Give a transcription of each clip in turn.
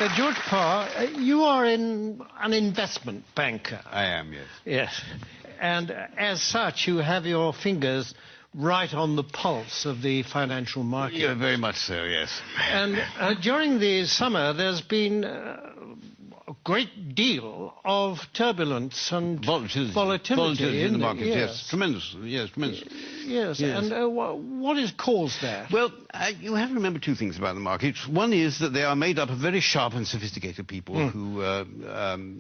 George Parr, you are an investment banker. I am, yes. Yes. And as such, you have your fingers right on the pulse of the financial market. Yeah, very much so, yes. And during the summer, there's been a great deal of turbulence and volatility in the market, yes. Tremendous, yes, tremendous. Yes, and what has caused that? Well, you have to remember two things about the markets. One is that they are made up of very sharp and sophisticated people who,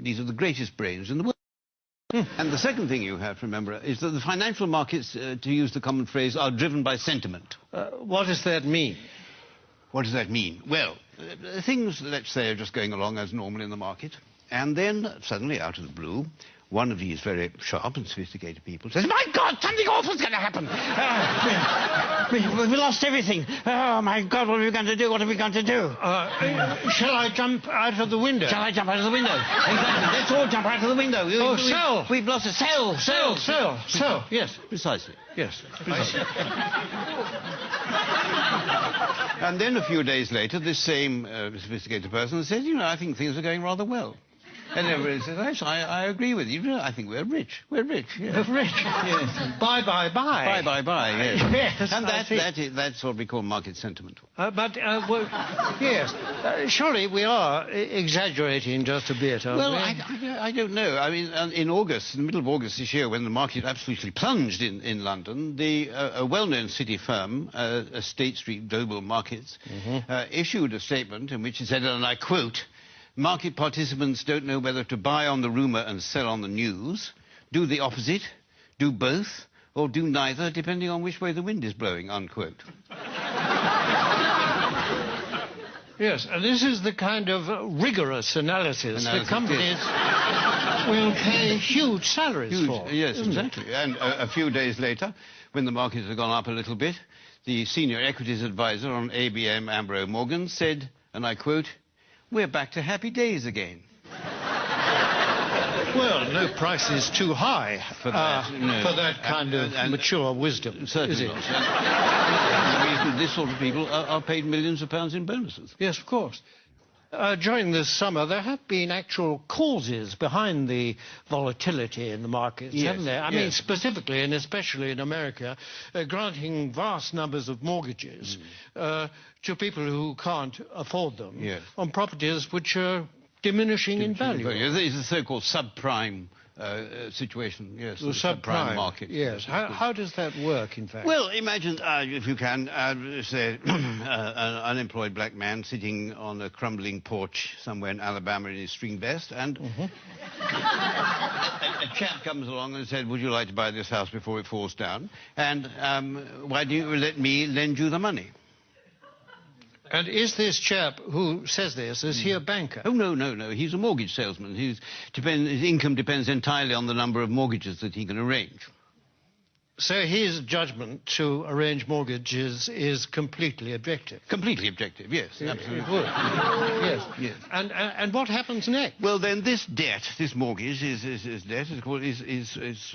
these are the greatest brains in the world. And the second thing you have to remember is that the financial markets, to use the common phrase, are driven by sentiment. What does that mean? What does that mean? Well, things, let's say, are just going along as normal in the market, and then suddenly, out of the blue, one of these very sharp and sophisticated people says, "My God, something awful's going to happen! We lost everything. Oh, my God, what are we going to do? What are we going to do?" Shall I jump out of the window? Shall I jump out of the window? Exactly. Let's all jump out of the window. Sell! We've lost a sell! Sell! Yes. Precisely. Yes. Precisely. And then a few days later, this same sophisticated person says, "You know, I think things are going rather well." And everybody says, "Yes, I agree with you. I think we're rich. We're rich." Yes. Rich. Yes. Bye. Yes. Yes. And that's what we call market sentiment. Yes. Surely we are exaggerating just a bit, aren't we? I don't know. I mean, in August, in the middle of August this year, when the market absolutely plunged in London, a well-known city firm, State Street Global Markets, issued a statement in which it said, and I quote, "Market participants don't know whether to buy on the rumour and sell on the news, do the opposite, do both, or do neither, depending on which way the wind is blowing," unquote. Yes, and this is the kind of rigorous analysis that companies will pay huge salaries for. Yes, exactly. And a few days later, when the markets had gone up a little bit, the senior equities advisor on ABM Ambro Morgan said, and I quote, "We're back to happy days again." Well, no price is too high for that kind of mature wisdom, certainly is it? The reason this sort of people are paid millions of pounds in bonuses. Yes, of course. During this summer, there have been actual causes behind the volatility in the markets, haven't there? I mean, specifically and especially in America, granting vast numbers of mortgages to people who can't afford them on properties which are diminishing in value. It's the so-called subprime situation, yes. The subprime market. Yes. How does that work, in fact? Well, imagine, if you can, say, an unemployed black man sitting on a crumbling porch somewhere in Alabama in his string vest, and a chap comes along and said, "Would you like to buy this house before it falls down? And why don't you let me lend you the money?" And is this chap who says this, is he a banker? Oh, no. He's a mortgage salesman. His income depends entirely on the number of mortgages that he can arrange. So his judgment to arrange mortgages is completely objective? Completely objective, yes, absolutely. It would. Yes. And what happens next? Well, then this debt, this mortgage, is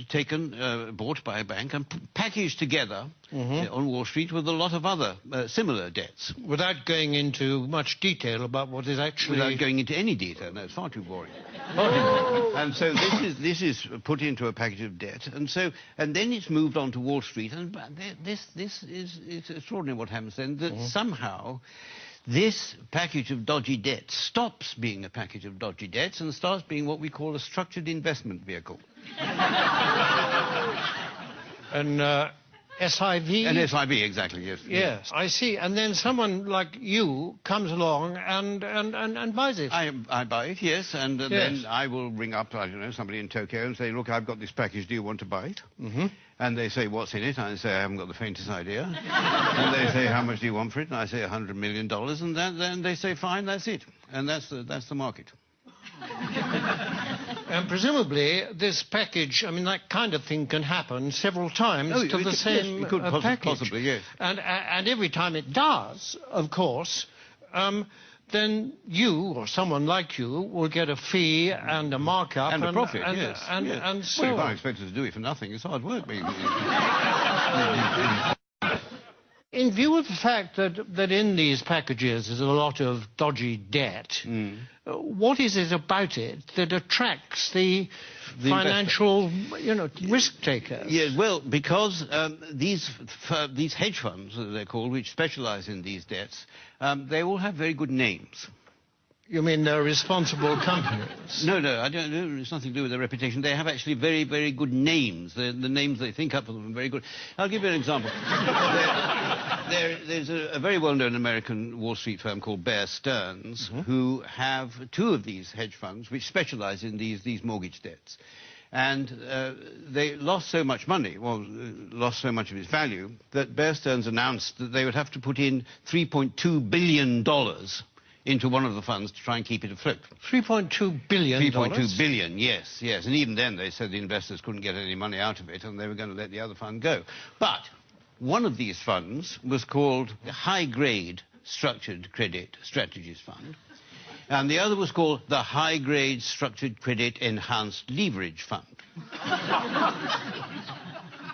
taken, bought by a bank and packaged together on Wall Street with a lot of other similar debts. Without going into much detail about what is actually... Without going into any detail, no, it's far too boring. And so this is put into a package of debt, and then it's moved on to Wall Street, and it's extraordinary what happens then, that somehow this package of dodgy debts stops being a package of dodgy debts and starts being what we call a structured investment vehicle. An SIV? An SIV, exactly, yes. Yes, I see. And then someone like you comes along and buys it. I buy it, yes, and then I will ring up, I don't know, somebody in Tokyo and say, "Look, I've got this package, do you want to buy it?" And they say, "What's in it?" And I say, "I haven't got the faintest idea." And they say, "How much do you want for it?" And I say, $100 million, and then they say, "Fine, that's it." And that's the market. And presumably this package, I mean, that kind of thing can happen several times to the same package. Possibly, yes. And every time it does, of course, then you, or someone like you, will get a fee and a markup. And a profit, yes. And so well, you can't expect us to do it for nothing. It's hard work. In view of the fact that in these packages there's a lot of dodgy debt, what is it about it that attracts the financial, risk takers? Yeah, well, because these hedge funds, as they're called, which specialize in these debts, they all have very good names. You mean they're responsible companies? No, I don't know. It's nothing to do with their reputation. They have actually very, very good names. The names they think up for them are very good. I'll give you an example. There's a very well-known American Wall Street firm called Bear Stearns, who have two of these hedge funds which specialize in these mortgage debts. And they lost so much money, lost so much of its value, that Bear Stearns announced that they would have to put in $3.2 billion into one of the funds to try and keep it afloat. $3.2 billion? 3.2 billion, yes. And even then they said the investors couldn't get any money out of it and they were going to let the other fund go. But one of these funds was called the High Grade Structured Credit Strategies Fund, and the other was called the High Grade Structured Credit Enhanced Leverage Fund.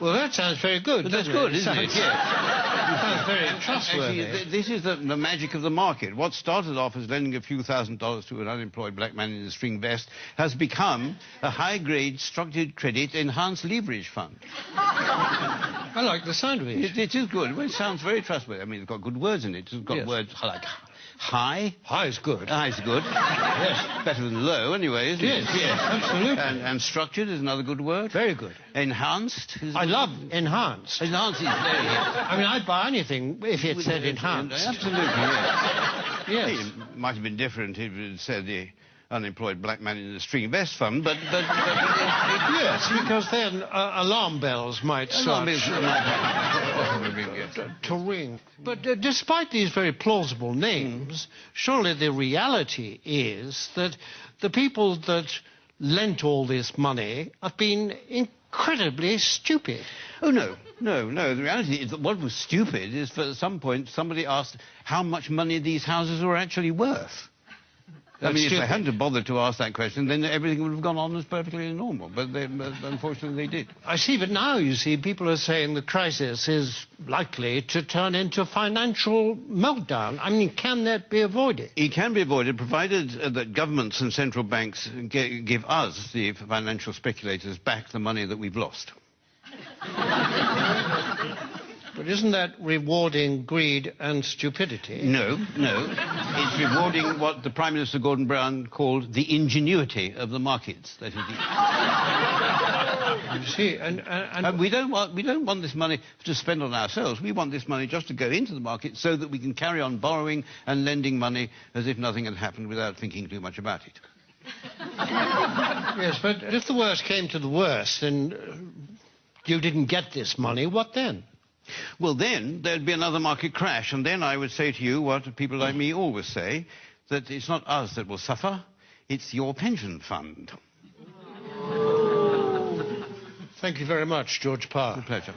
Well, that sounds very good. That's good, isn't it? It sounds very trustworthy. Actually, this is the magic of the market. What started off as lending a few $1,000s to an unemployed black man in a string vest has become a high-grade structured credit enhanced leverage fund. I like the sound of it. It is good. Well, it sounds very trustworthy. I mean, it's got good words in it. It's got words like high. High is good. High is good. Yes. Better than low, anyway, isn't it? Yes, absolutely. And structured is another good word. Very good. Enhanced is... I love enhanced. Enhanced is very good. I mean, I'd buy anything if it said enhanced. Absolutely, yes. Yes. It might have been different if it said the unemployed black man in the string vest fund, but yes, because then alarm bells might start to ring. But despite these very plausible names, surely the reality is that the people that lent all this money have been incredibly stupid. Oh, no. The reality is that what was stupid is, at some point, somebody asked how much money these houses were actually worth. I mean, if they hadn't bothered to ask that question, then everything would have gone on as perfectly normal. But unfortunately, they did. I see, but now, you see, people are saying the crisis is likely to turn into financial meltdown. I mean, can that be avoided? It can be avoided, provided that governments and central banks give us, the financial speculators, back the money that we've lost. But isn't that rewarding greed and stupidity? No. It's rewarding what the Prime Minister Gordon Brown called the ingenuity of the markets. That is. You see, and we don't want this money to spend on ourselves. We want this money just to go into the market so that we can carry on borrowing and lending money as if nothing had happened without thinking too much about it. Yes, but if the worst came to the worst and you didn't get this money, what then? Well, then there'd be another market crash, and then I would say to you what people like me always say, that it's not us that will suffer, it's your pension fund. Thank you very much, George Parr. A pleasure.